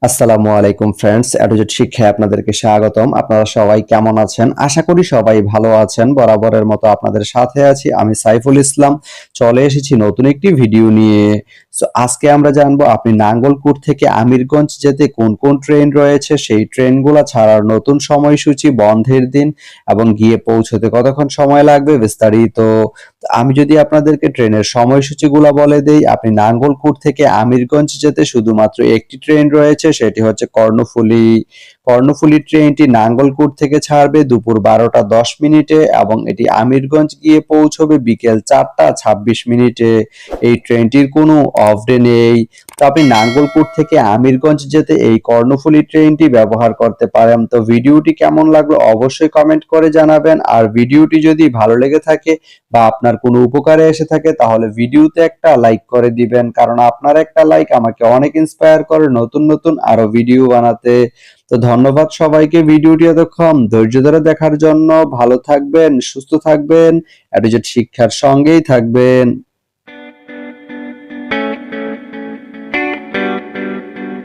আসসালামু আলাইকুম ফ্রেন্ডস, এডুজেট শিক্ষায় আপনাদেরকে স্বাগতম। আপনারা সবাই কেমন আছেন? আশা করি সবাই ভালো আছেন। বরাবরের মতো আপনাদের সাথে আছি আমি সাইফুল ইসলাম। চলে এসেছি নতুন একটি ভিডিও নিয়ে। আজকে আমরা জানবো আপনি নাঙ্গলকোট থেকে আমিরগঞ্জ যেতে কোন কোন ট্রেন রয়েছে, সেই ট্রেনগুলো ছাড়ার নতুন সময়সূচি, বন্ধের দিন এবং গিয়ে পৌঁছতে কতক্ষণ সময় লাগবে বিস্তারিত। আমি যদি আপনাদেরকে ট্রেনের সময়সূচিগুলো বলে দেই, আপনি নাঙ্গলকোট থেকে আমিরগঞ্জ যেতে শুধুমাত্র একটি ট্রেন রয়েছে, সেটি হচ্ছে কর্ণফুলী। কর্ণফুলী ট্রেনটি নাঙ্গলকোট থেকে ছাড়বে দুপুর 12টা 10 মিনিটে এবং এটি আমিরগঞ্জ গিয়ে পৌঁছবে বিকেল 4টা 26 মিনিটে। এই ট্রেনটির কোনো অফ ডে নেই। তো আপনি নাঙ্গলকোট থেকে আমিরগঞ্জ যেতে এই কর্ণফুলী ট্রেনটি ব্যবহার করতে পারেন। তো ভিডিওটি কেমন লাগলো অবশ্যই কমেন্ট করে জানাবেন। আর ভিডিওটি যদি ভালো লেগে থাকে বা আপনার কোনো উপকারে এসে থাকে তাহলে ভিডিওতে একটা লাইক করে দিবেন, কারণ আপনার একটা লাইক আমাকে অনেক ইন্সপায়ার করে নতুন নতুন আরো ভিডিও বানাতে। তো ধন্যবাদ সবাইকে ভিডিওটি এতক্ষণ ধৈর্য ধরে দেখার জন্য। ভালো থাকবেন, সুস্থ থাকবেন, এডুজেট শিক্ষার সঙ্গেই থাকবেন।